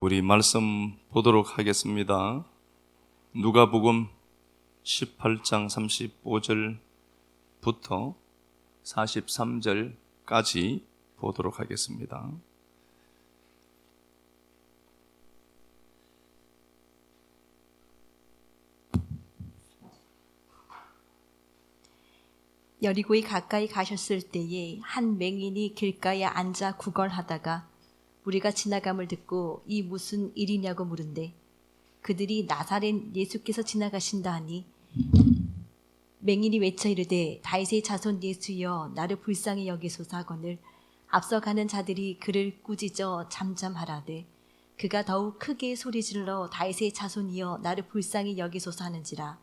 우리 말씀 보도록 하겠습니다. 누가복음 18장 35절부터 43절까지 보도록 하겠습니다. 여리고에 가까이 가셨을 때에 한 맹인이 길가에 앉아 구걸하다가 우리가 지나감을 듣고 이 무슨 일이냐고 물은데 그들이 나사렛 예수께서 지나가신다 하니 맹인이 외쳐 이르되 다윗의 자손 예수여 나를 불쌍히 여기소서 하거늘 앞서가는 자들이 그를 꾸짖어 잠잠하라되 그가 더욱 크게 소리질러 다윗의 자손이여 나를 불쌍히 여기소서 하는지라.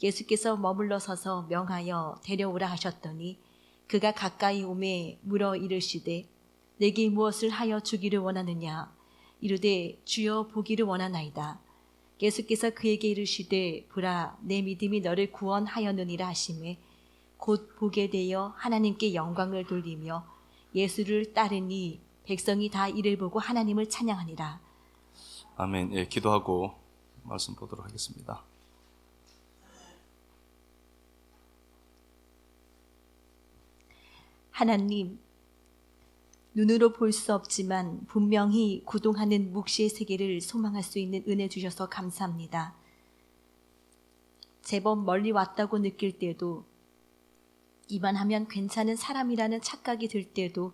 예수께서 머물러 서서 명하여 데려오라 하셨더니 그가 가까이 오매 물어 이르시되 내게 무엇을 하여 주기를 원하느냐. 이르되 주여 보기를 원하나이다. 예수께서 그에게 이르시되 보라 내 믿음이 너를 구원하였느니라 하시매 곧 보게 되어 하나님께 영광을 돌리며 예수를 따르니 백성이 다 이를 보고 하나님을 찬양하니라. 아멘. 예, 기도하고 말씀 보도록 하겠습니다. 하나님, 눈으로 볼 수 없지만 분명히 구동하는 묵시의 세계를 소망할 수 있는 은혜 주셔서 감사합니다. 제법 멀리 왔다고 느낄 때도 이만하면 괜찮은 사람이라는 착각이 들 때도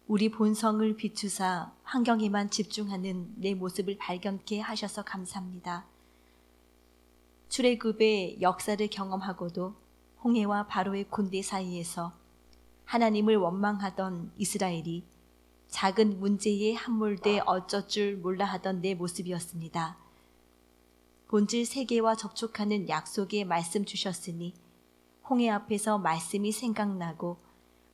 우리 본성을 비추사 환경에만 집중하는 내 모습을 발견케 하셔서 감사합니다. 출애굽의 역사를 경험하고도 홍해와 바로의 군대 사이에서 하나님을 원망하던 이스라엘이 작은 문제에 함몰돼 어쩔 줄 몰라 하던 내 모습이었습니다. 본질 세계와 접촉하는 약속의 말씀 주셨으니 홍해 앞에서 말씀이 생각나고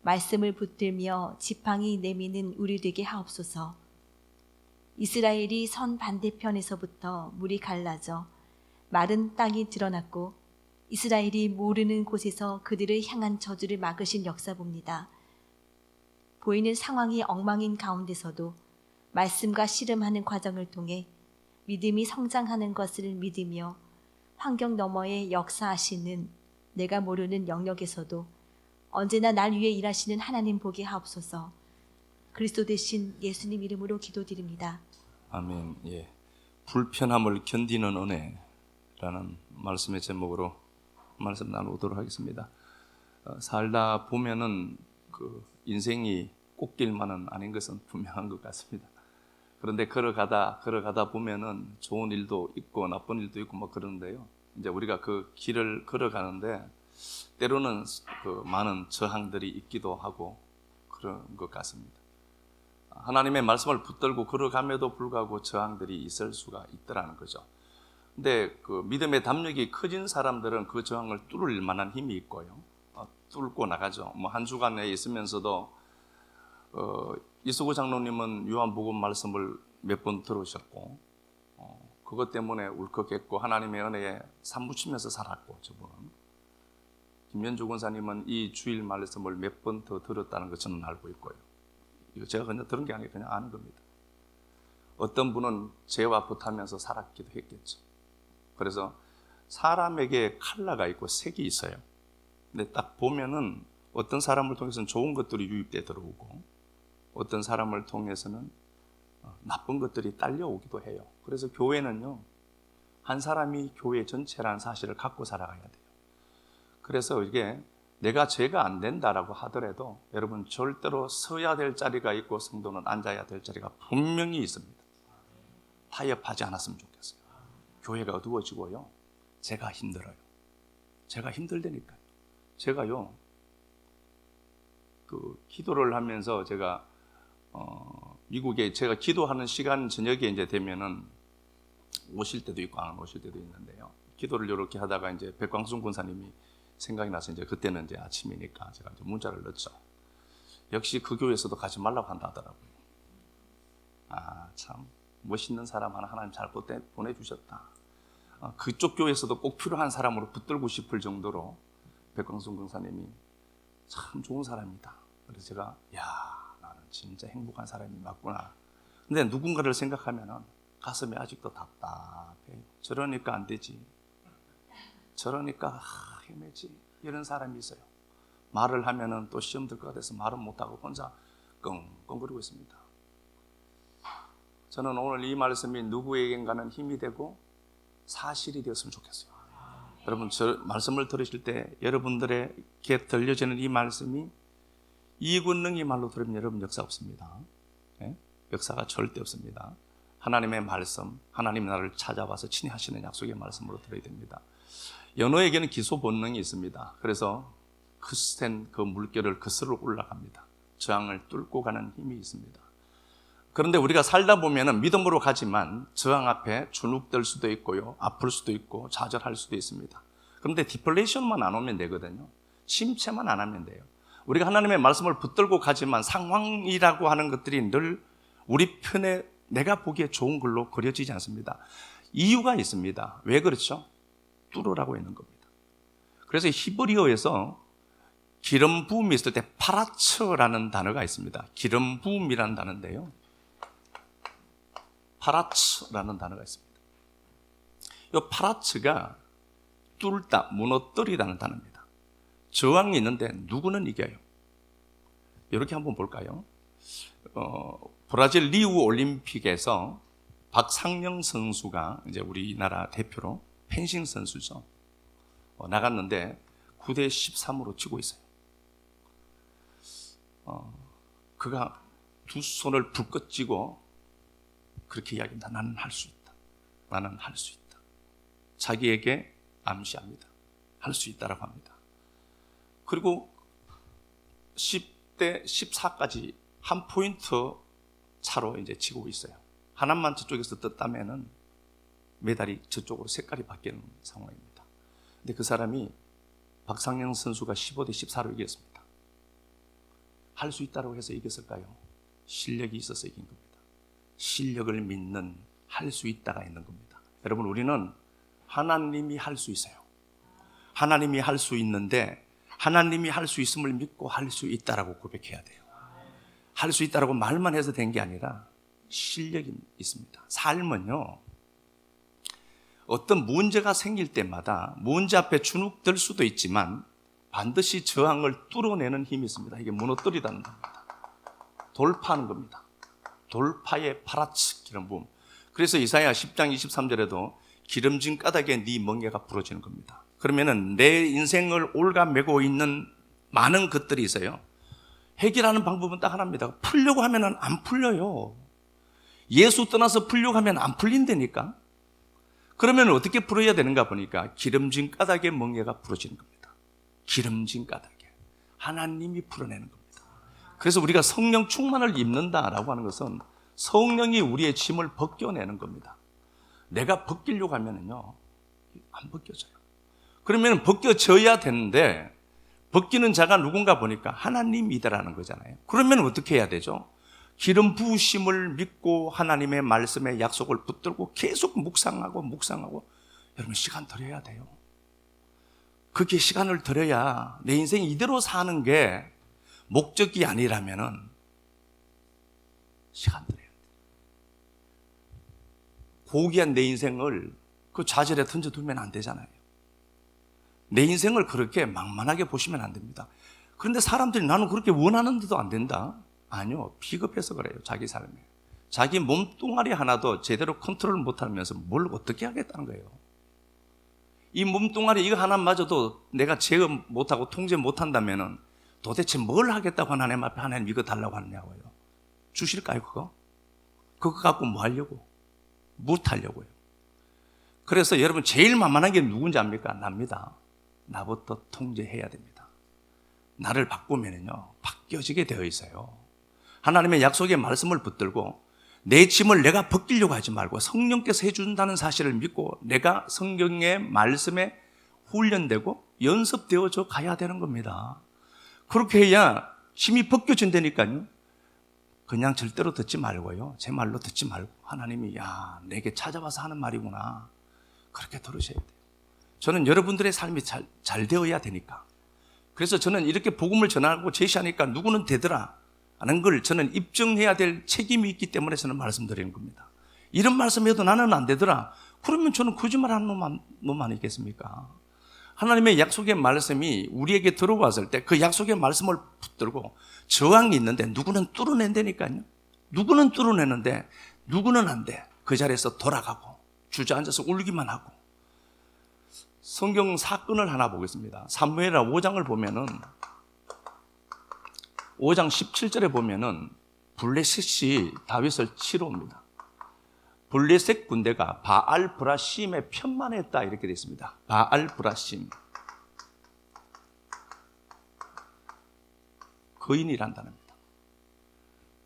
말씀을 붙들며 지팡이 내미는 우리 되게 하옵소서. 이스라엘이 선 반대편에서부터 물이 갈라져 마른 땅이 드러났고 이스라엘이 모르는 곳에서 그들을 향한 저주를 막으신 역사 봅니다. 보이는 상황이 엉망인 가운데서도 말씀과 씨름하는 과정을 통해 믿음이 성장하는 것을 믿으며 환경 너머에 역사하시는 내가 모르는 영역에서도 언제나 날 위해 일하시는 하나님 보게 하옵소서. 그리스도 대신 예수님 이름으로 기도드립니다. 아멘. 예, 불편함을 견디는 은혜라는 말씀의 제목으로 말씀 나누도록 하겠습니다. 살다 보면은 그 인생이 꽃길만은 아닌 것은 분명한 것 같습니다. 그런데 걸어가다 보면은 좋은 일도 있고 나쁜 일도 있고 뭐 그런데요. 이제 우리가 그 길을 걸어가는데 때로는 그 많은 저항들이 있기도 하고 그런 것 같습니다. 하나님의 말씀을 붙들고 걸어감에도 불구하고 저항들이 있을 수가 있더라는 거죠. 근데 그 믿음의 담력이 커진 사람들은 그 저항을 뚫을 만한 힘이 있고요. 뚫고 나가죠. 뭐 한 주간에 있으면서도 이수구 장로님은 요한복음 말씀을 몇 번 들으셨고 그것 때문에 울컥했고 하나님의 은혜에 사무치면서 살았고 저분은 김연주 권사님은 이 주일 말씀을 몇 번 더 들었다는 것 저는 알고 있고요. 이거 제가 그냥 들은 게 아니라 그냥 아는 겁니다. 어떤 분은 죄와 붙으면서 살았기도 했겠죠. 그래서 사람에게 컬러가 있고 색이 있어요. 근데 딱 보면은 어떤 사람을 통해서는 좋은 것들이 유입돼 들어오고 어떤 사람을 통해서는 나쁜 것들이 딸려오기도 해요. 그래서 교회는요, 한 사람이 교회 전체라는 사실을 갖고 살아가야 돼요. 그래서 이게 내가 죄가 안 된다라고 하더라도 여러분 절대로 서야 될 자리가 있고 성도는 앉아야 될 자리가 분명히 있습니다. 타협하지 않았으면 좋겠어요. 교회가 어두워지고요, 제가 힘들어요. 제가 힘들다니까요. 제가요, 그 기도를 하면서 제가 미국에 제가 기도하는 시간 저녁에 이제 되면은 오실 때도 있고 안 오실 때도 있는데요. 기도를 이렇게 하다가 이제 백광순 권사님이 생각이 나서 이제 그때는 이제 아침이니까 제가 이제 문자를 넣었죠. 역시 그 교회에서도 가지 말라고 한다 하더라고요. 아, 참 멋있는 사람 하나 하나님 잘 보내주셨다. 그쪽 교회에서도 꼭 필요한 사람으로 붙들고 싶을 정도로 백광순 권사님이 참 좋은 사람이다. 그래서 제가 나는 진짜 행복한 사람이 맞구나. 근데 누군가를 생각하면 가슴이 아직도 답답해요. 저러니까 안 되지. 저러니까 헤매지. 이런 사람이 있어요. 말을 하면은 또 시험 들 것 같아서 말은 못하고 혼자 끙끙거리고 있습니다. 저는 오늘 이 말씀이 누구에겐가는 힘이 되고 사실이 되었으면 좋겠어요. 여러분, 저 말씀을 들으실 때 여러분들에게 들려지는 이 말씀이 이권능이 말로 들으면 여러분 역사 없습니다. 예? 역사가 절대 없습니다. 하나님의 말씀, 하나님 나를 찾아와서 친히 하시는 약속의 말씀으로 들어야 됩니다. 연어에게는 기소 본능이 있습니다. 그래서 거센 그 물결을 거슬러 올라갑니다. 저항을 뚫고 가는 힘이 있습니다. 그런데 우리가 살다 보면은 믿음으로 가지만 저항 앞에 주눅들 수도 있고요, 아플 수도 있고 좌절할 수도 있습니다. 그런데 디플레이션만 안 오면 되거든요. 침체만 안 하면 돼요. 우리가 하나님의 말씀을 붙들고 가지만 상황이라고 하는 것들이 늘 우리 편에 내가 보기에 좋은 걸로 그려지지 않습니다. 이유가 있습니다. 왜 그렇죠? 뚫으라고 있는 겁니다. 그래서 히브리어에서 기름 부음이 있을 때 파라츠라는 단어가 있습니다. 기름 부음이라는 단어인데요, 파라츠라는 단어가 있습니다. 이 파라츠가 뚫다, 무너뜨리다는 단어입니다. 저항이 있는데 누구는 이겨요? 이렇게 한번 볼까요? 브라질 리우 올림픽에서 박상영 선수가 이제 우리나라 대표로 펜싱 선수죠. 나갔는데 9대 13으로 지고 있어요. 그가 두 손을 불끈 쥐고 그렇게 이야기합니다. 나는 할 수 있다. 나는 할 수 있다. 자기에게 암시합니다. 할 수 있다라고 합니다. 그리고 10대 14까지 한 포인트 차로 이제 치고 있어요. 하나만 저쪽에서 떴다면은 메달이 저쪽으로 색깔이 바뀌는 상황입니다. 근데 그 사람이 박상영 선수가 15대 14로 이겼습니다. 할 수 있다고 해서 이겼을까요? 실력이 있어서 이긴 겁니다. 실력을 믿는, 할 수 있다가 있는 겁니다. 여러분, 우리는 하나님이 할 수 있어요. 하나님이 할 수 있는데 하나님이 할 수 있음을 믿고 할 수 있다라고 고백해야 돼요. 할 수 있다라고 말만 해서 된 게 아니라 실력이 있습니다. 삶은요, 어떤 문제가 생길 때마다 문제 앞에 주눅들 수도 있지만 반드시 저항을 뚫어내는 힘이 있습니다. 이게 무너뜨리다는 겁니다. 돌파하는 겁니다. 돌파의 파라츠 기름 부음. 그래서 이사야 10장 23절에도 기름진 까닭에 네 멍에가 부러지는 겁니다. 그러면은 내 인생을 올가매고 있는 많은 것들이 있어요. 해결하는 방법은 딱 하나입니다. 풀려고 하면은 안 풀려요. 예수 떠나서 풀려고 하면 안 풀린다니까. 그러면 어떻게 풀어야 되는가 보니까 기름진 까닭에 멍에가 부러지는 겁니다. 기름진 까닭에 하나님이 풀어내는 겁니다. 그래서 우리가 성령 충만을 입는다라고 하는 것은 성령이 우리의 짐을 벗겨내는 겁니다. 내가 벗기려고 하면은요, 안 벗겨져요. 그러면 벗겨져야 되는데 벗기는 자가 누군가 보니까 하나님이다라는 거잖아요. 그러면 어떻게 해야 되죠? 기름 부으심을 믿고 하나님의 말씀의 약속을 붙들고 계속 묵상하고 여러분, 시간 들여야 돼요. 그렇게 시간을 들여야 내 인생 이대로 사는 게 목적이 아니라면은 시간 들여야 돼요. 고귀한 내 인생을 그 좌절에 던져두면 안 되잖아요. 내 인생을 그렇게 만만하게 보시면 안 됩니다. 그런데 사람들이 나는 그렇게 원하는데도 안 된다? 아니요, 비겁해서 그래요. 자기 삶에 자기 몸뚱아리 하나도 제대로 컨트롤 못하면서 뭘 어떻게 하겠다는 거예요. 이 몸뚱아리 이거 하나마저도 내가 제어 못하고 통제 못한다면은 도대체 뭘 하겠다고 하나님 앞에 하나님 이거 달라고 하느냐고요. 주실까요? 그거 갖고 뭐 하려고? 못하려고요. 그래서 여러분, 제일 만만한 게 누군지 압니까? 납니다. 나부터 통제해야 됩니다. 나를 바꾸면은요, 바뀌어지게 되어 있어요. 하나님의 약속의 말씀을 붙들고 내 짐을 내가 벗기려고 하지 말고 성령께서 해준다는 사실을 믿고 내가 성경의 말씀에 훈련되고 연습되어져 가야 되는 겁니다. 그렇게 해야 힘이 벗겨진다니까요. 그냥 절대로 듣지 말고요, 제 말로 듣지 말고 하나님이 내게 찾아와서 하는 말이구나, 그렇게 들으셔야 돼요. 저는 여러분들의 삶이 잘 되어야 되니까. 그래서 저는 이렇게 복음을 전하고 제시하니까 누구는 되더라, 하는 걸 저는 입증해야 될 책임이 있기 때문에 저는 말씀드리는 겁니다. 이런 말씀해도 나는 안 되더라. 그러면 저는 거짓말하는 놈 아니겠습니까? 하나님의 약속의 말씀이 우리에게 들어왔을 때 그 약속의 말씀을 붙들고 저항이 있는데 누구는 뚫어낸다니까요. 누구는 뚫어내는데 누구는 안 돼. 그 자리에서 돌아가고 주저앉아서 울기만 하고. 성경 사건을 하나 보겠습니다. 사무엘하 5장을 보면은 5장 17절에 보면은 블레셋이 다윗을 치러 옵니다. 블레셋 군대가 바알 브라심에 편만했다 이렇게 되어 있습니다. 바알 브라심. 거인이란 단어입니다.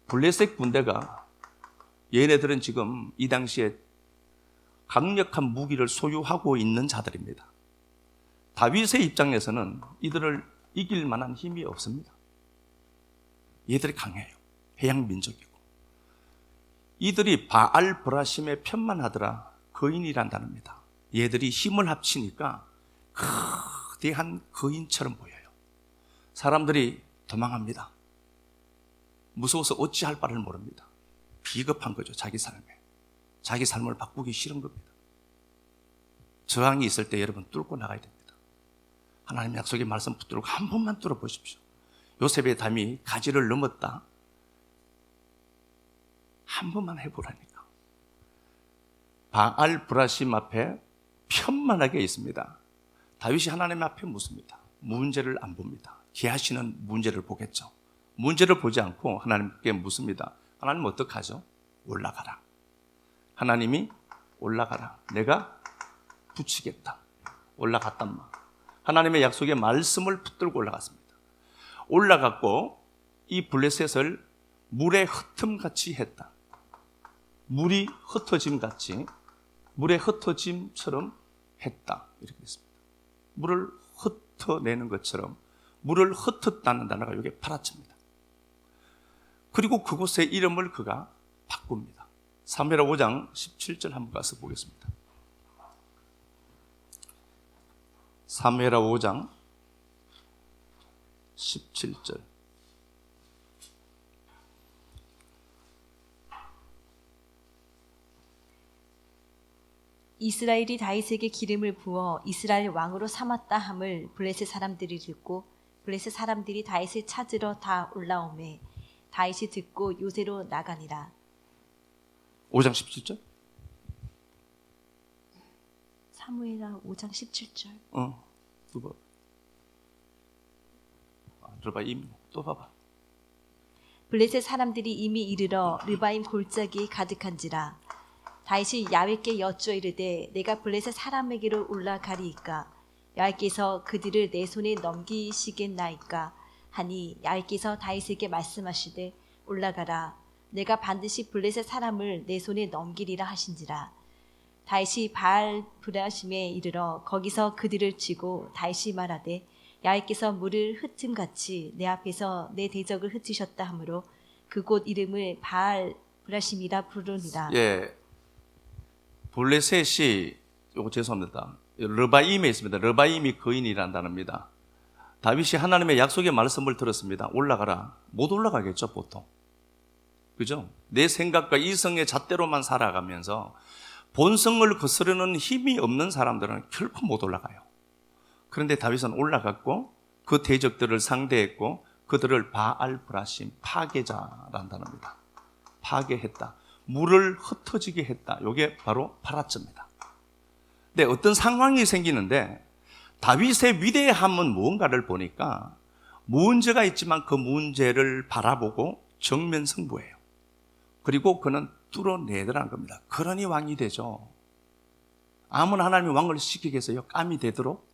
블레셋 군대가 얘네들은 지금 이 당시에 강력한 무기를 소유하고 있는 자들입니다. 다윗의 입장에서는 이들을 이길 만한 힘이 없습니다. 얘들이 강해요. 해양 민족이고. 이들이 바알 브라심에 편만하더라. 거인이란 단어입니다. 얘들이 힘을 합치니까 거대한 거인처럼 보여요. 사람들이 도망합니다. 무서워서 어찌할 바를 모릅니다. 비겁한 거죠. 자기 삶에. 자기 삶을 바꾸기 싫은 겁니다. 저항이 있을 때 여러분 뚫고 나가야 됩니다. 하나님 약속의 말씀 붙들고 한 번만 뚫어보십시오. 요셉의 담이 가지를 넘었다. 한 번만 해보라니까. 바알 브라심 앞에 편만하게 있습니다. 다윗이 하나님 앞에 묻습니다. 문제를 안 봅니다. 기하시는 문제를 보겠죠. 문제를 보지 않고 하나님께 묻습니다. 하나님 어떡하죠? 올라가라. 하나님이 올라가라. 내가 붙이겠다. 올라갔단 말. 하나님의 약속의 말씀을 붙들고 올라갔습니다. 올라갔고 이 블레셋을 물에 흩음같이 했다. 물이 흩어짐같이 물에 흩어짐처럼 했다. 이렇게 됐습니다. 물을 흩어내는 것처럼 물을 흩었다는 단어가 여기에 팔아칩니다. 그리고 그곳의 이름을 그가 바꿉니다. 사무엘하 5장 17절 한번 가서 보겠습니다. 사무엘하 5장 17절. 이스라엘이 다윗에게 기름을 부어 이스라엘 왕으로 삼았다 함을 블레셋 사람들이 듣고 블레셋 사람들이 다윗을 찾으러 다 올라오매 다윗이 듣고 요새로 나가니라. 5장 17절? 사무엘하 5장 17절. 두 번. 르바임 또 봐봐. 블레셋 사람들이 이미 이르러 르바임 골짜기에 가득한지라. 다윗이 야훼께 여쭈어 이르되 내가 블레셋 사람에게로 올라가리이까 야훼께서 그들을 내 손에 넘기시겠나이까 하니 야훼께서 다윗에게 말씀하시되 올라가라 내가 반드시 블레셋 사람을 내 손에 넘기리라 하신지라. 다윗이 바알 브라심에 이르러 거기서 그들을 치고 다윗이 말하되 야훼께서 물을 흩음같이 내 앞에서 내 대적을 흩으셨다 하므로 그곳 이름을 바알 브라심이라 부르니라. 예, 블레셋이 요거 죄송합니다. 르바임에 있습니다. 르바임이 거인이라는 단어입니다. 다윗이 하나님의 약속의 말씀을 들었습니다. 올라가라. 못 올라가겠죠, 보통. 그죠? 내 생각과 이성의 잣대로만 살아가면서 본성을 거스르는 힘이 없는 사람들은 결코 못 올라가요. 그런데 다윗은 올라갔고 그 대적들을 상대했고 그들을 바알 브라심, 파괴자라는 단어입니다. 파괴했다. 물을 흩어지게 했다. 이게 바로 파라츠입니다. 근데 어떤 상황이 생기는데 다윗의 위대함은 무언가를 보니까 문제가 있지만 그 문제를 바라보고 정면 승부해요. 그리고 그는 뚫어내더라는 겁니다. 그러니 왕이 되죠. 아무나 하나님이 왕을 시키겠어요? 깜이 되도록?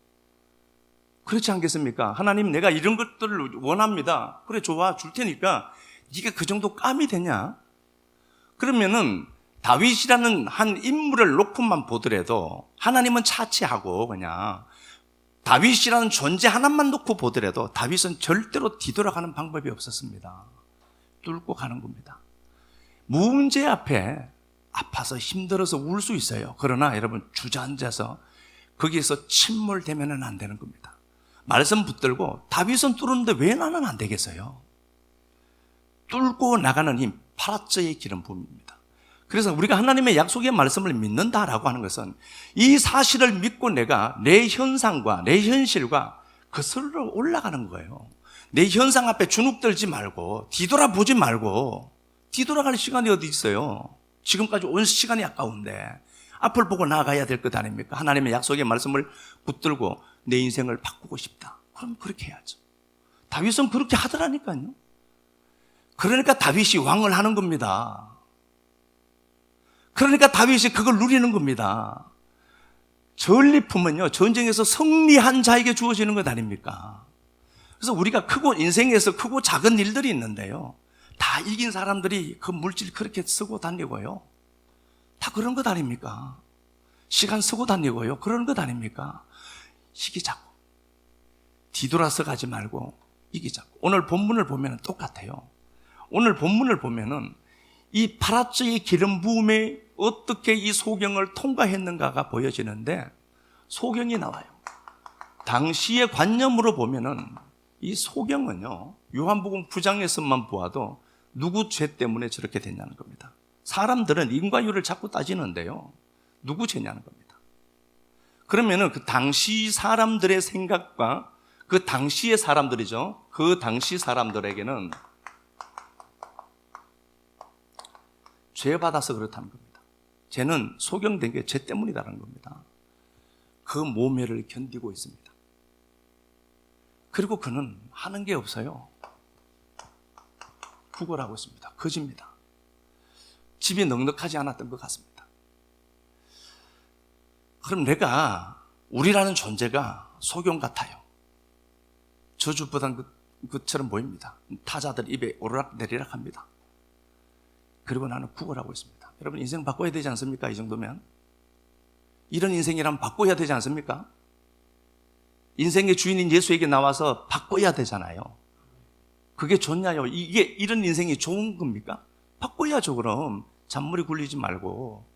그렇지 않겠습니까? 하나님 내가 이런 것들을 원합니다. 그래 좋아 줄 테니까 네가 그 정도 깜이 되냐? 그러면은 다윗이라는 한 인물을 놓고만 보더라도 하나님은 차치하고 그냥 다윗이라는 존재 하나만 놓고 보더라도 다윗은 절대로 뒤돌아가는 방법이 없었습니다. 뚫고 가는 겁니다. 문제 앞에 아파서 힘들어서 울 수 있어요. 그러나 여러분 주저앉아서 거기에서 침몰되면 안 되는 겁니다. 말씀 붙들고 다윗은 뚫었는데 왜 나는 안 되겠어요? 뚫고 나가는 힘, 파라쩌의 기름 부음입니다. 그래서 우리가 하나님의 약속의 말씀을 믿는다라고 하는 것은 이 사실을 믿고 내가 내 현상과 내 현실과 거슬러 올라가는 거예요. 내 현상 앞에 주눅들지 말고 뒤돌아보지 말고, 뒤돌아갈 시간이 어디 있어요. 지금까지 온 시간이 아까운데 앞을 보고 나아가야 될 것 아닙니까? 하나님의 약속의 말씀을 붙들고 내 인생을 바꾸고 싶다. 그럼 그렇게 해야죠. 다윗은 그렇게 하더라니까요. 그러니까 다윗이 왕을 하는 겁니다. 그러니까 다윗이 그걸 누리는 겁니다. 전리품은요, 전쟁에서 승리한 자에게 주어지는 것 아닙니까? 그래서 우리가 인생에서 크고 작은 일들이 있는데요, 다 이긴 사람들이 그 물질 그렇게 쓰고 다니고요, 다 그런 것 아닙니까? 시간 쓰고 다니고요, 그런 것 아닙니까? 이기자고, 뒤돌아서 가지 말고 이기자고. 오늘 본문을 보면 똑같아요. 오늘 본문을 보면은 이 파라쩌의 기름 부음에 어떻게 이 소경을 통과했는가가 보여지는데, 소경이 나와요. 당시의 관념으로 보면은 이 소경은요, 요한복음 9장에서만 보아도 누구 죄 때문에 저렇게 됐냐는 겁니다. 사람들은 인과율을 자꾸 따지는데요, 누구 죄냐는 겁니다. 그러면은 그 당시 사람들의 생각과 그 당시의 사람들이죠, 그 당시 사람들에게는 죄 받아서 그렇다는 겁니다. 죄는 소경된 게 죄 때문이라는 겁니다. 그 모멸을 견디고 있습니다. 그리고 그는 하는 게 없어요. 구걸하고 있습니다. 거짓입니다. 집이 넉넉하지 않았던 것 같습니다. 그럼 우리라는 존재가 소경 같아요. 저주보단 그처럼 보입니다. 타자들 입에 오르락 내리락 합니다. 그리고 나는 구걸하고 있습니다. 여러분, 인생 바꿔야 되지 않습니까? 이 정도면 이런 인생이라면 바꿔야 되지 않습니까? 인생의 주인인 예수에게 나와서 바꿔야 되잖아요. 그게 좋냐요? 이런 인생이 좋은 겁니까? 바꿔야죠. 그럼 잔머리 굴리지 말고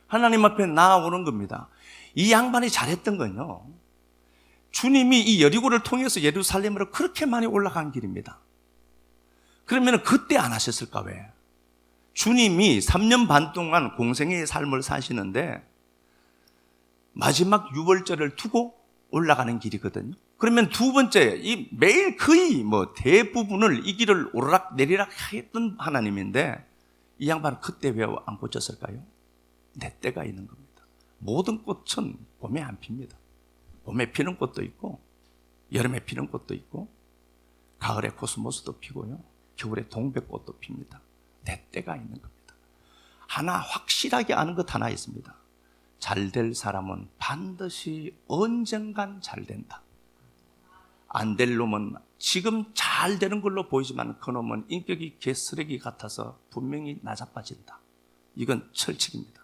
하나님 앞에 나아오는 겁니다. 이 양반이 잘했던 건요, 주님이 이 여리고를 통해서 예루살렘으로 그렇게 많이 올라간 길입니다. 그러면 그때 안 하셨을까? 왜? 주님이 3년 반 동안 공생애의 삶을 사시는데 마지막 유월절을 두고 올라가는 길이거든요. 그러면 두 번째, 매일 거의 대부분을 이 길을 오르락 내리락 했던 하나님인데, 이 양반은 그때 왜 안 고쳤을까요? 내 때가 있는 겁니다. 모든 꽃은 봄에 안 핍니다. 봄에 피는 꽃도 있고, 여름에 피는 꽃도 있고, 가을에 코스모스도 피고요, 겨울에 동백꽃도 핍니다. 내 때가 있는 겁니다. 하나 확실하게 아는 것 하나 있습니다. 잘 될 사람은 반드시 언젠간 잘 된다. 안 될 놈은 지금 잘 되는 걸로 보이지만 그 놈은 인격이 개쓰레기 같아서 분명히 나자빠진다. 이건 철칙입니다.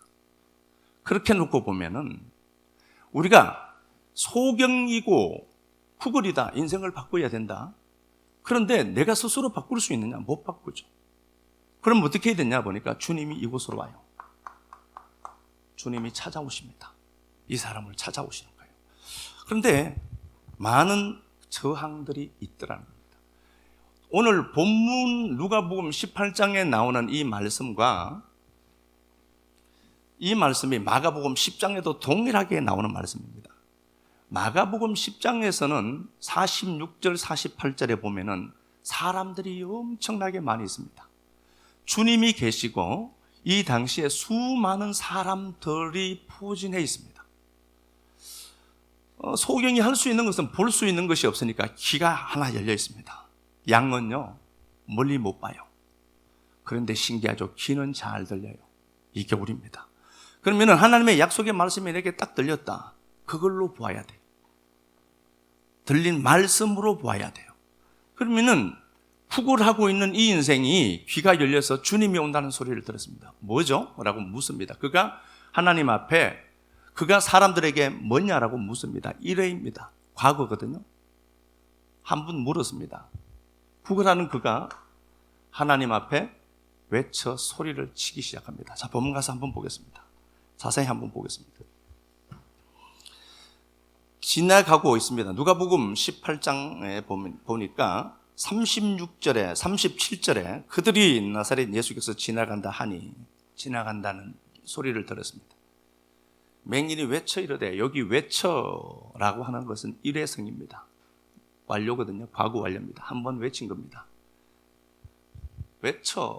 그렇게 놓고 보면은 우리가 소경이고 구걸이다, 인생을 바꿔야 된다. 그런데 내가 스스로 바꿀 수 있느냐? 못 바꾸죠. 그럼 어떻게 해야 되냐 보니까 주님이 이곳으로 와요. 주님이 찾아오십니다. 이 사람을 찾아오시는 거예요. 그런데 많은 저항들이 있더라는 겁니다. 오늘 본문 누가복음 18장에 나오는 이 말씀과 이 말씀이 마가복음 10장에도 동일하게 나오는 말씀입니다. 마가복음 10장에서는 46절 48절에 보면은 사람들이 엄청나게 많이 있습니다. 주님이 계시고 이 당시에 수많은 사람들이 포진해 있습니다. 소경이 할 수 있는 것은 볼 수 있는 것이 없으니까 귀가 하나 열려 있습니다. 양은요, 멀리 못 봐요. 그런데 신기하죠. 귀는 잘 들려요. 이게 우리입니다. 그러면 하나님의 약속의 말씀이 내게 딱 들렸다. 그걸로 보아야 돼요. 들린 말씀으로 보아야 돼요. 그러면은 구걸하고 있는 이 인생이 귀가 열려서 주님이 온다는 소리를 들었습니다. 뭐죠? 라고 묻습니다. 그가 하나님 앞에, 그가 사람들에게 뭐냐라고 묻습니다. 이래입니다. 과거거든요. 한 분 물었습니다. 구걸하는 그가 하나님 앞에 외쳐 소리를 치기 시작합니다. 자, 본문 가서 한번 보겠습니다. 자세히 한번 보겠습니다. 지나가고 있습니다. 누가복음 18장에 보니까 36절에 37절에 그들이 나사렛 예수께서 지나간다는 소리를 들었습니다. 맹인이 외쳐 이르되, 여기 외쳐라고 하는 것은 일회성입니다. 완료거든요. 과거 완료입니다. 한 번 외친 겁니다. 외쳐,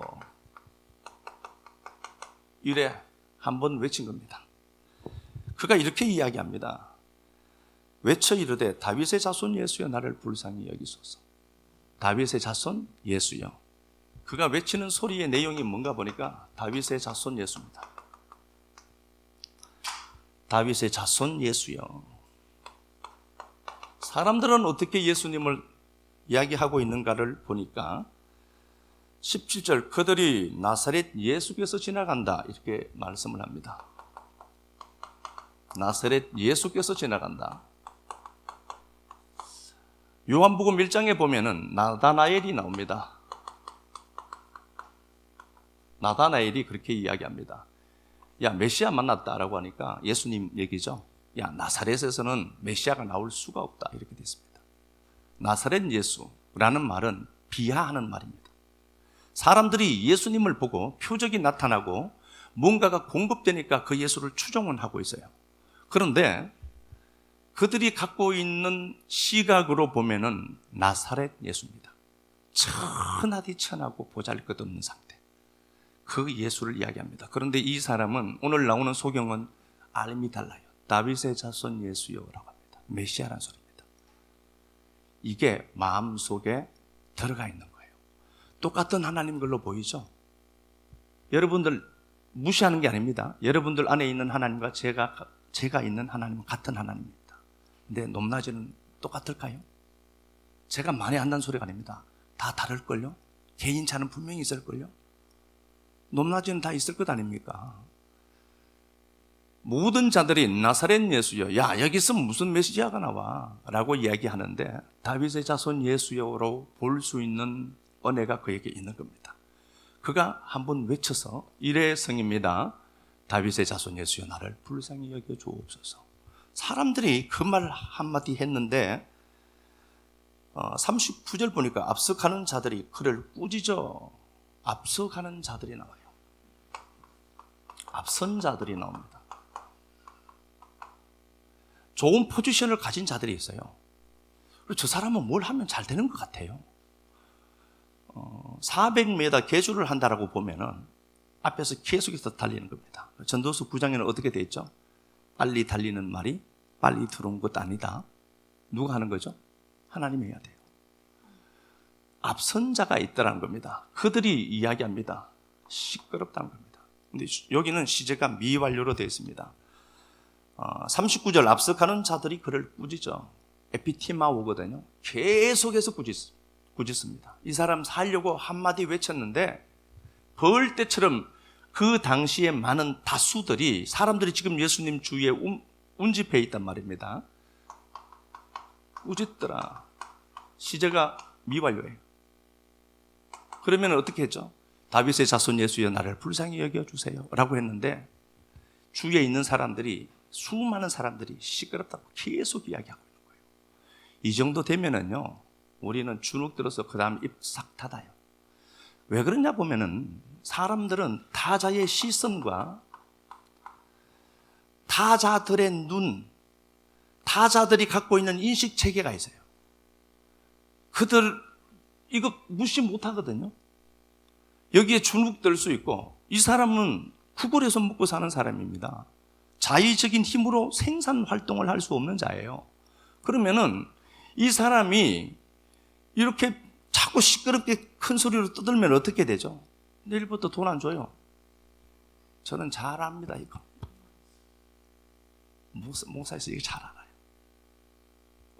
일회, 한 번 외친 겁니다. 그가 이렇게 이야기합니다. 외쳐 이르되, 다윗의 자손 예수여 나를 불쌍히 여기소서. 다윗의 자손 예수여. 그가 외치는 소리의 내용이 뭔가 보니까 다윗의 자손 예수입니다. 다윗의 자손 예수여. 사람들은 어떻게 예수님을 이야기하고 있는가를 보니까 17절, 그들이 나사렛 예수께서 지나간다 이렇게 말씀을 합니다. 나사렛 예수께서 지나간다. 요한복음 1장에 보면은 나다나엘이 나옵니다. 나다나엘이 그렇게 이야기합니다. 야, 메시아 만났다라고 하니까 예수님 얘기죠. 야, 나사렛에서는 메시아가 나올 수가 없다 이렇게 됐습니다. 나사렛 예수라는 말은 비하하는 말입니다. 사람들이 예수님을 보고 표적이 나타나고 뭔가가 공급되니까 그 예수를 추종은 하고 있어요. 그런데 그들이 갖고 있는 시각으로 보면은 나사렛 예수입니다. 천하디 천하고 보잘것없는 상태. 그 예수를 이야기합니다. 그런데 이 사람은 오늘 나오는 소경은 알미 달라요. 다윗의 자손 예수여라고 합니다. 메시아라는 소리입니다. 이게 마음속에 들어가 있는 거예요. 똑같은 하나님 걸로 보이죠? 여러분들 무시하는 게 아닙니다. 여러분들 안에 있는 하나님과 제가 있는 하나님은 같은 하나님입니다. 근데 높낮이는 똑같을까요? 제가 많이 한다는 소리가 아닙니다. 다 다를걸요? 개인차는 분명히 있을걸요? 높낮이는 다 있을 것 아닙니까? 모든 자들이 나사렛 예수여, 야, 여기서 무슨 메시아가 나와? 라고 이야기하는데 다윗의 자손 예수여로 볼 수 있는 은혜가 그에게 있는 겁니다. 그가 한번 외쳐서 일회성입니다. 다윗의 자손 예수여 나를 불쌍히 여겨 주옵소서. 사람들이 그 말 한마디 했는데 39절 보니까 앞서가는 자들이 그를 꾸짖어. 앞서가는 자들이 나와요. 앞선 자들이 나옵니다. 좋은 포지션을 가진 자들이 있어요. 그리고 저 사람은 뭘 하면 잘 되는 것 같아요. 400m 계주를 한다라고 보면은 앞에서 계속해서 달리는 겁니다. 전도서 9장에는 어떻게 되어 있죠? 빨리 달리는 말이 빨리 들어온 것 아니다. 누가 하는 거죠? 하나님이 해야 돼요. 앞선 자가 있다는 겁니다. 그들이 이야기합니다. 시끄럽다는 겁니다. 근데 여기는 시제가 미완료로 되어 있습니다. 39절 앞서가는 자들이 그를 꾸짖어. 에피티마오거든요. 계속해서 꾸짖습니다. 이 사람 살려고 한마디 외쳤는데 벌떼처럼 그 당시에 많은 다수들이 사람들이 지금 예수님 주위에 운집해 있단 말입니다. 꾸짖더라. 시제가 미완료예요. 그러면 어떻게 했죠? 다윗의 자손 예수여 나를 불쌍히 여겨주세요 라고 했는데 주위에 있는 사람들이, 수많은 사람들이 시끄럽다고 계속 이야기하고 있는 거예요. 이 정도 되면은요 우리는 주눅 들어서 그 다음 입 싹 닫아요. 왜 그러냐 보면은 사람들은 타자의 시선과 타자들의 눈, 타자들이 갖고 있는 인식 체계가 있어요. 그들 이거 무시 못 하거든요. 여기에 주눅들 수 있고, 이 사람은 구걸해서 먹고 사는 사람입니다. 자의적인 힘으로 생산 활동을 할 수 없는 자예요. 그러면은 이 사람이 이렇게 자꾸 시끄럽게 큰 소리로 떠들면 어떻게 되죠? 내일부터 돈 안 줘요. 저는 잘 압니다, 이거. 목사에서 이거 잘 알아요.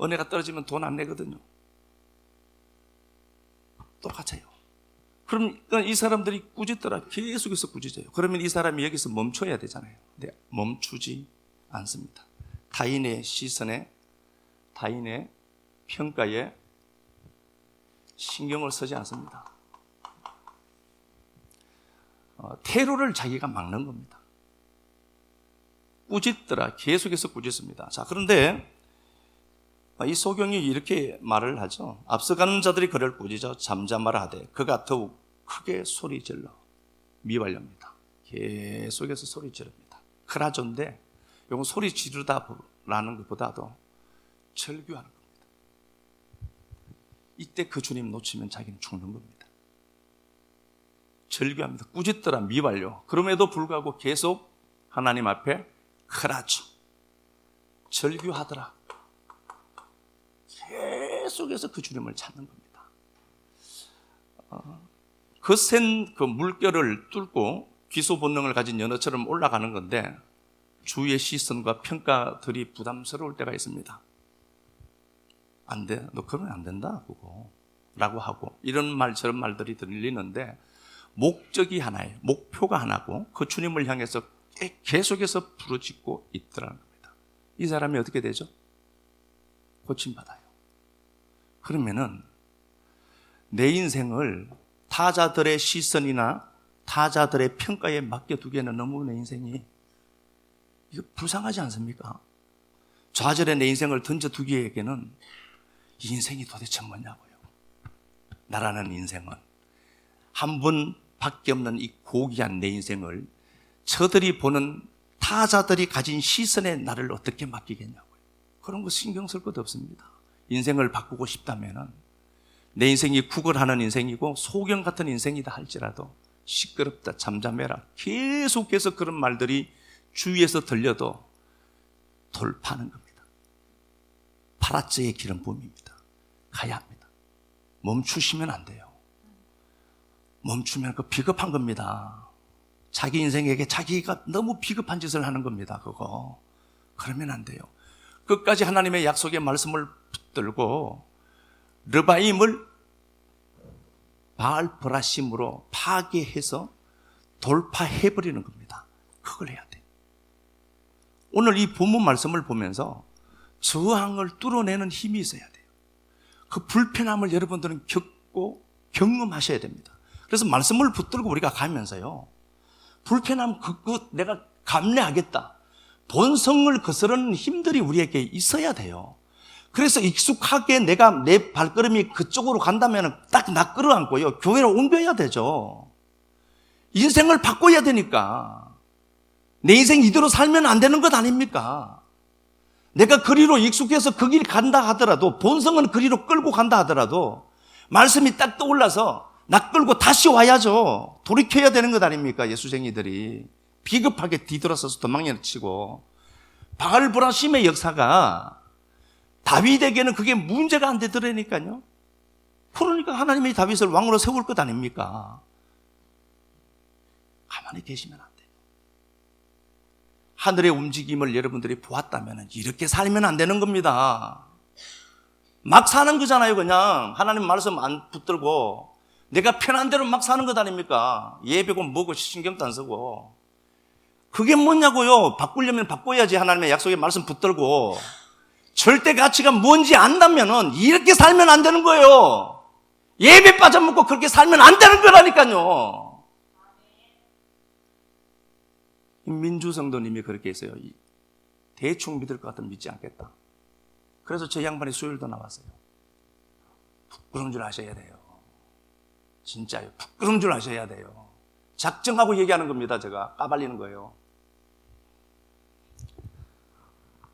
은혜가 떨어지면 돈 안 내거든요. 똑같아요. 그럼 이 사람들이 꾸짖더라. 계속해서 꾸짖어요. 그러면 이 사람이 여기서 멈춰야 되잖아요. 근데 멈추지 않습니다. 타인의 시선에, 타인의 평가에 신경을 쓰지 않습니다. 테러를 자기가 막는 겁니다. 꾸짖더라. 계속해서 꾸짖습니다. 자, 그런데 이 소경이 이렇게 말을 하죠. 앞서가는 자들이 그를 꾸짖어 잠잠하라 하되 그가 더욱 크게 소리 질러 미발렵니다. 계속해서 소리 지릅니다. 크라존데 이건 소리 지르다라는 것보다도 절규하는 겁니다. 이때 그 주님 놓치면 자기는 죽는 겁니다. 절규합니다. 꾸짖더라 미발려. 그럼에도 불구하고 계속 하나님 앞에 크라죠. 절규하더라. 계속해서 그 주님을 찾는 겁니다. 거센 그 물결을 뚫고 귀소 본능을 가진 연어처럼 올라가는 건데 주의 시선과 평가들이 부담스러울 때가 있습니다. 안 돼, 너 그러면 안 된다 그거 라고 하고 이런 말 저런 말들이 들리는데 목적이 하나예요. 목표가 하나고 그 주님을 향해서 계속해서 부르짖고 있더라는 겁니다. 이 사람이 어떻게 되죠? 고침받아요. 그러면은 내 인생을 타자들의 시선이나 타자들의 평가에 맡겨두기에는 너무 내 인생이 이거 불쌍하지 않습니까? 좌절에 내 인생을 던져두기에는 이 인생이 도대체 뭐냐고요. 나라는 인생은 한 번밖에 없는 이 고귀한 내 인생을 저들이 보는 타자들이 가진 시선에 나를 어떻게 맡기겠냐고요. 그런 거 신경 쓸 것도 없습니다. 인생을 바꾸고 싶다면 내 인생이 구걸하는 인생이고 소경 같은 인생이다 할지라도 시끄럽다, 잠잠해라, 계속해서 그런 말들이 주위에서 들려도 돌파하는 겁니다. 파라츠의 길은 봄입니다. 가야 합니다. 멈추시면 안 돼요. 멈추면 그 비겁한 겁니다. 자기 인생에게 자기가 너무 비겁한 짓을 하는 겁니다. 그거 그러면 안 돼요. 끝까지 하나님의 약속의 말씀을 붙들고 르바임을 바알 브라심으로 파괴해서 돌파해버리는 겁니다. 그걸 해야 돼요. 오늘 이 본문 말씀을 보면서 저항을 뚫어내는 힘이 있어야 돼요. 그 불편함을 여러분들은 겪고 경험하셔야 됩니다. 그래서 말씀을 붙들고 우리가 가면서요, 불편함 내가 감내하겠다, 본성을 거스르는 힘들이 우리에게 있어야 돼요. 그래서 익숙하게 내가 내 발걸음이 그쪽으로 간다면 딱 나 끌어안고요, 교회로 옮겨야 되죠. 인생을 바꿔야 되니까. 내 인생 이대로 살면 안 되는 것 아닙니까? 내가 그리로 익숙해서 그 길 간다 하더라도, 본성은 그리로 끌고 간다 하더라도 말씀이 딱 떠올라서 나 끌고 다시 와야죠. 돌이켜야 되는 것 아닙니까? 예수쟁이들이 비겁하게 뒤돌아서서 도망을 치고. 바알브라심의 역사가 다윗에게는 그게 문제가 안 되더라니까요. 그러니까 하나님이 다윗을 왕으로 세울 것 아닙니까? 가만히 계시면 안 돼요. 하늘의 움직임을 여러분들이 보았다면 이렇게 살면 안 되는 겁니다. 막 사는 거잖아요. 그냥 하나님 말씀 안 붙들고 내가 편한 대로 막 사는 것 아닙니까? 예배고 뭐고 신경도 안 쓰고. 그게 뭐냐고요. 바꾸려면 바꿔야지. 하나님의 약속의 말씀 붙들고. 절대 가치가 뭔지 안다면은 이렇게 살면 안 되는 거예요. 예배 빠져먹고 그렇게 살면 안 되는 거라니까요. 민주성도님이 그렇게 했어요. 대충 믿을 것 같으면 믿지 않겠다. 그래서 저 양반이 수요일도 나왔어요. 부끄러운 줄 아셔야 돼요. 진짜요. 부끄러운 줄 아셔야 돼요. 작정하고 얘기하는 겁니다. 제가 까발리는 거예요.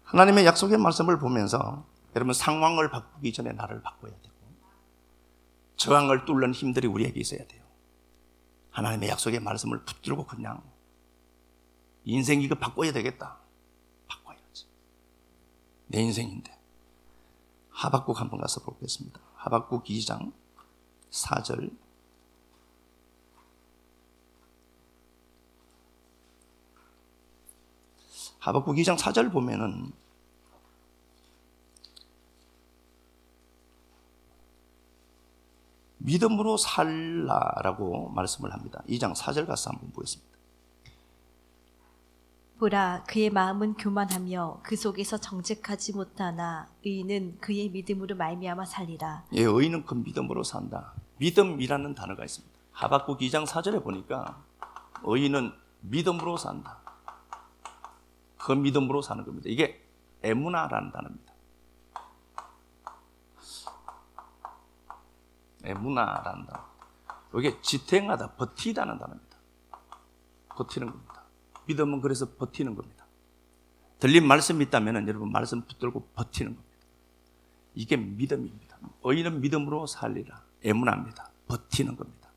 하나님의 약속의 말씀을 보면서 여러분, 상황을 바꾸기 전에 나를 바꿔야 되고 저항을 뚫는 힘들이 우리에게 있어야 돼요. 하나님의 약속의 말씀을 붙들고 그냥 인생 이거 바꿔야 되겠다. 바꿔야지. 내 인생인데. 하박국 한번 가서 보겠습니다. 하박국 2장 4절. 하박국 2장 4절 보면은 믿음으로 살라라고 말씀을 합니다. 2장 4절 가서 한번 보겠습니다. 보라, 그의 마음은 교만하며 그 속에서 정직하지 못하나 의인은 그의 믿음으로 말미암아 살리라. 예, 의인은 그 믿음으로 산다. 믿음이라는 단어가 있습니다. 하박국 2장 4절에 보니까 의인은 믿음으로 산다. 그 믿음으로 사는 겁니다. 이게 에무나라는 단어입니다. 에무나라는 단어. 이게 지탱하다, 버티다는 단어입니다. 버티는 겁니다. 믿음은 그래서 버티는 겁니다. 들린 말씀이 있다면 여러분 말씀 붙들고 버티는 겁니다. 이게 믿음입니다. 의인은 믿음으로 살리라. 에무나입니다. 버티는 겁니다.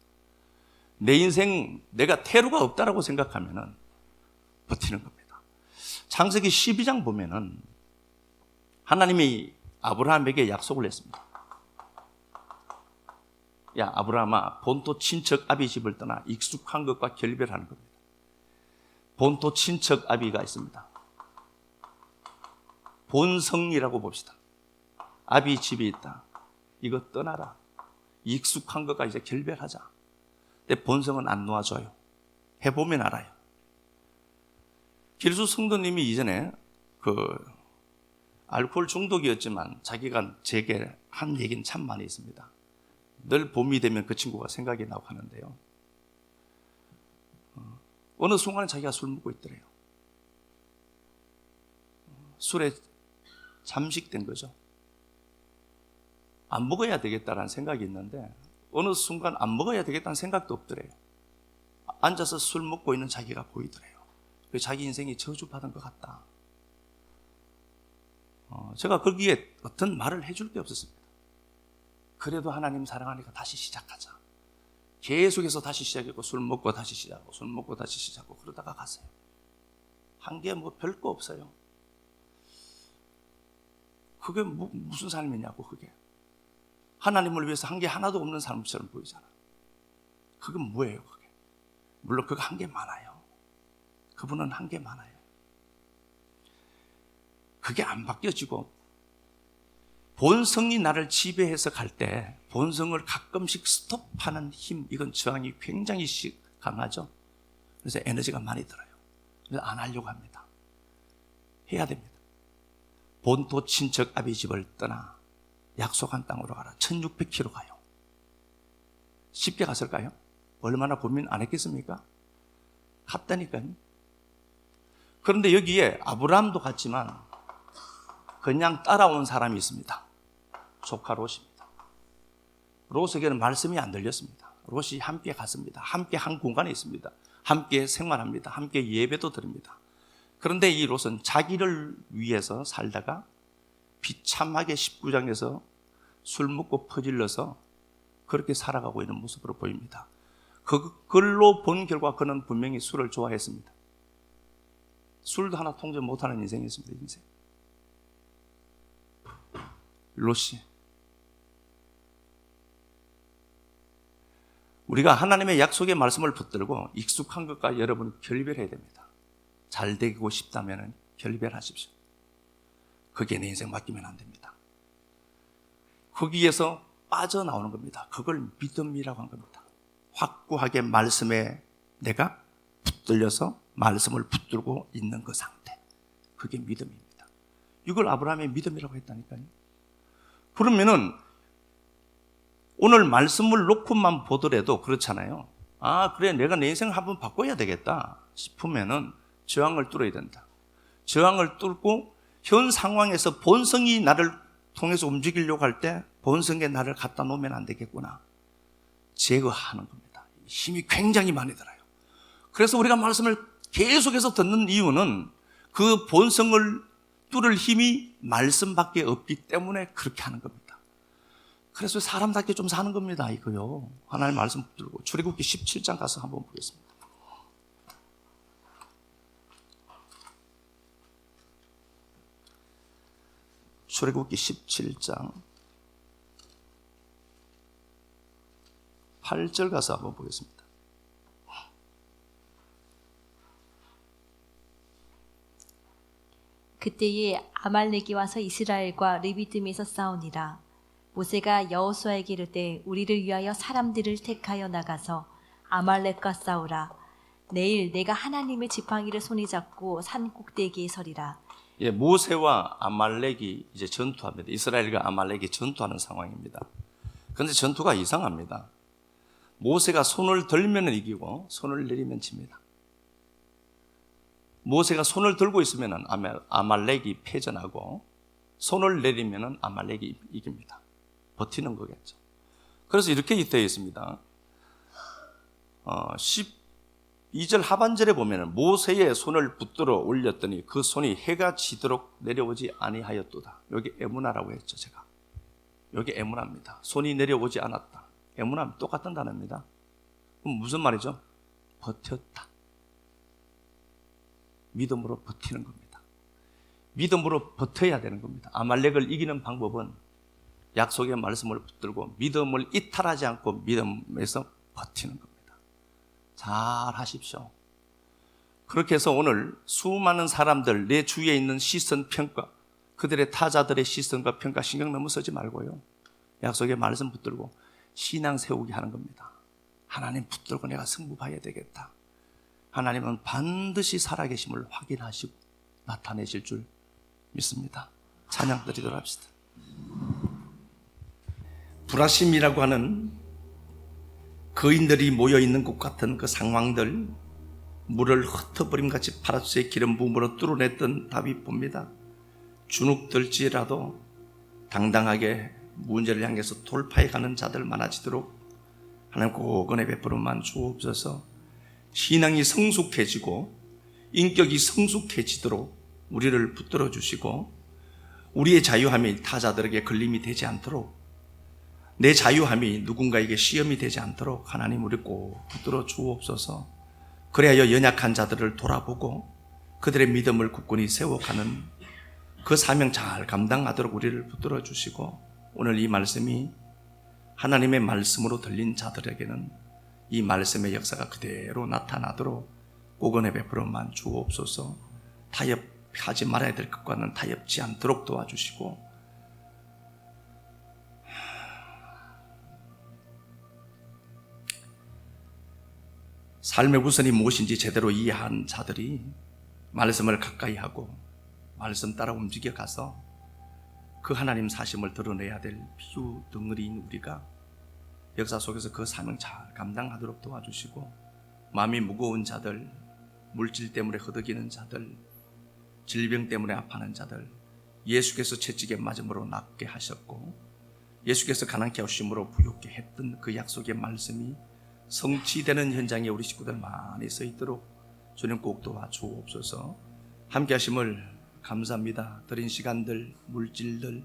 내 인생 내가 퇴로가 없다라고 생각하면 버티는 겁니다. 창세기 12장 보면은 하나님이 아브라함에게 약속을 했습니다. 야 아브라함아, 본토 친척 아비 집을 떠나 익숙한 것과 결별하는 겁니다. 본토 친척 아비가 있습니다. 본성이라고 봅시다. 아비 집이 있다. 이거 떠나라. 익숙한 것과 이제 결별하자. 근데 본성은 안 놓아줘요. 해보면 알아요. 길수 성도님이 이전에 알코올 중독이었지만 자기가 제게 한 얘기는 참 많이 있습니다. 늘 봄이 되면 그 친구가 생각이 나고 하는데요. 어느 순간에 자기가 술 먹고 있더래요. 술에 잠식된 거죠. 안 먹어야 되겠다라는 생각이 있는데 어느 순간 안 먹어야 되겠다는 생각도 없더래요. 앉아서 술 먹고 있는 자기가 보이더래요. 자기 인생이 저주받은 것 같다. 제가 거기에 어떤 말을 해줄 게 없었습니다. 그래도 하나님 사랑하니까 다시 시작하자. 계속해서 다시 시작했고 술 먹고 다시 시작하고 술 먹고 다시 시작하고 그러다가 갔어요. 한 게 뭐 별거 없어요. 그게 무슨 삶이냐고. 그게 하나님을 위해서 한 게 하나도 없는 삶처럼 보이잖아. 그게 뭐예요? 그게 물론 그거 한 게 많아요. 그분은 한 게 많아요. 그게 안 바뀌어지고 본성이 나를 지배해서 갈 때 본성을 가끔씩 스톱하는 힘, 이건 저항이 굉장히 강하죠. 그래서 에너지가 많이 들어요. 그래서 안 하려고 합니다. 해야 됩니다. 본토 친척 아비 집을 떠나 약속한 땅으로 가라. 1600km 가요. 쉽게 갔을까요? 얼마나 고민 안 했겠습니까? 갔다니까요. 그런데 여기에 아브라함도 갔지만 그냥 따라온 사람이 있습니다. 조카 롯입니다. 롯에게는 말씀이 안 들렸습니다. 롯이 함께 갔습니다. 함께 한 공간에 있습니다. 함께 생활합니다. 함께 예배도 드립니다. 그런데 이 롯은 자기를 위해서 살다가 비참하게 19장에서 술 먹고 퍼질러서 그렇게 살아가고 있는 모습으로 보입니다. 그걸로 본 결과 그는 분명히 술을 좋아했습니다. 술도 하나 통제 못하는 인생이었습니다. 인생. 롯이. 우리가 하나님의 약속의 말씀을 붙들고 익숙한 것과 여러분 결별해야 됩니다. 잘 되고 싶다면 결별하십시오. 그게 내 인생 맡기면 안 됩니다. 거기에서 빠져나오는 겁니다. 그걸 믿음이라고 한 겁니다. 확고하게 말씀에 내가 붙들려서 말씀을 붙들고 있는 그 상태. 그게 믿음입니다. 이걸 아브라함의 믿음이라고 했다니까요. 그러면은 오늘 말씀을 놓고만 보더라도 그렇잖아요. 아, 그래, 내가 내 인생을 한번 바꿔야 되겠다 싶으면은 저항을 뚫어야 된다. 저항을 뚫고 현 상황에서 본성이 나를 통해서 움직이려고 할 때 본성에 나를 갖다 놓으면 안 되겠구나. 제거하는 겁니다. 힘이 굉장히 많이 들어요. 그래서 우리가 말씀을 계속해서 듣는 이유는 그 본성을 뚫을 힘이 말씀밖에 없기 때문에 그렇게 하는 겁니다. 그래서 사람답게 좀 사는 겁니다. 이거요. 하나님 말씀 붙들고 출애굽기 17장 가서 한번 보겠습니다. 출애굽기 17장 8절 가서 한번 보겠습니다. 그때에 아말렉이 와서 이스라엘과 르비딤에서 싸우니라. 모세가 여호수아에게 이르되 우리를 위하여 사람들을 택하여 나가서 아말렉과 싸우라. 내일 내가 하나님의 지팡이를 손에 잡고 산 꼭대기에 서리라. 예, 모세와 아말렉이 이제 전투합니다. 이스라엘과 아말렉이 전투하는 상황입니다. 그런데 전투가 이상합니다. 모세가 손을 들면 이기고 손을 내리면 집니다. 모세가 손을 들고 있으면 아말렉이 패전하고 손을 내리면 아말렉이 이깁니다. 버티는 거겠죠. 그래서 이렇게 되어 있습니다. 12절 하반절에 보면 모세의 손을 붙들어 올렸더니 그 손이 해가 지도록 내려오지 아니하였도다. 여기 에무나라고 했죠, 제가. 여기 에무나입니다. 손이 내려오지 않았다. 에무나는 똑같은 단어입니다. 그럼 무슨 말이죠? 버텼다. 믿음으로 버티는 겁니다. 믿음으로 버텨야 되는 겁니다. 아말렉을 이기는 방법은 약속의 말씀을 붙들고 믿음을 이탈하지 않고 믿음에서 버티는 겁니다. 잘 하십시오. 그렇게 해서 오늘 수많은 사람들, 내 주위에 있는 시선 평가, 그들의 타자들의 시선과 평가 신경 너무 쓰지 말고요. 약속의 말씀 붙들고 신앙 세우게 하는 겁니다. 하나님 붙들고 내가 승부 봐야 되겠다. 하나님은 반드시 살아계심을 확인하시고 나타내실 줄 믿습니다. 찬양 드리도록 합시다. 불화심이라고 하는 거인들이 모여있는 곳 같은 그 상황들, 물을 흩어버림같이 파라수의 기름 부음으로 뚫어냈던 다윗 봅니다. 주눅들지라도 당당하게 문제를 향해서 돌파해가는 자들 많아지도록 하나님 고건의 베풀음만 주옵소서. 신앙이 성숙해지고 인격이 성숙해지도록 우리를 붙들어 주시고 우리의 자유함이 타자들에게 걸림이 되지 않도록, 내 자유함이 누군가에게 시험이 되지 않도록 하나님 우리 꼭 붙들어 주옵소서. 그래야 연약한 자들을 돌아보고 그들의 믿음을 굳건히 세워가는 그 사명 잘 감당하도록 우리를 붙들어 주시고, 오늘 이 말씀이 하나님의 말씀으로 들린 자들에게는 이 말씀의 역사가 그대로 나타나도록 고건의 베풀음만 주옵소서. 타협하지 말아야 될 것과는 타협지 않도록 도와주시고, 삶의 우선이 무엇인지 제대로 이해한 자들이 말씀을 가까이 하고 말씀 따라 움직여 가서 그 하나님 사심을 드러내야 될 피우 덩어리인 우리가 역사 속에서 그 사명 잘 감당하도록 도와주시고, 마음이 무거운 자들, 물질 때문에 허덕이는 자들, 질병 때문에 아파하는 자들, 예수께서 채찍에 맞음으로 낫게 하셨고 예수께서 가난케 하심으로 부유케 했던 그 약속의 말씀이 성취되는 현장에 우리 식구들 많이 서 있도록 주님 꼭 도와주옵소서. 함께 하심을 감사합니다. 드린 시간들, 물질들,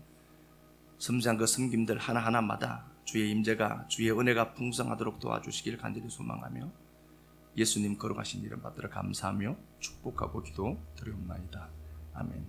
섬세한 그 섬김들 하나하나마다 주의 임재가, 주의 은혜가 풍성하도록 도와주시길 간절히 소망하며 예수님 거룩하신 이름 받들어 감사하며 축복하고 기도 드리옵나이다. 아멘.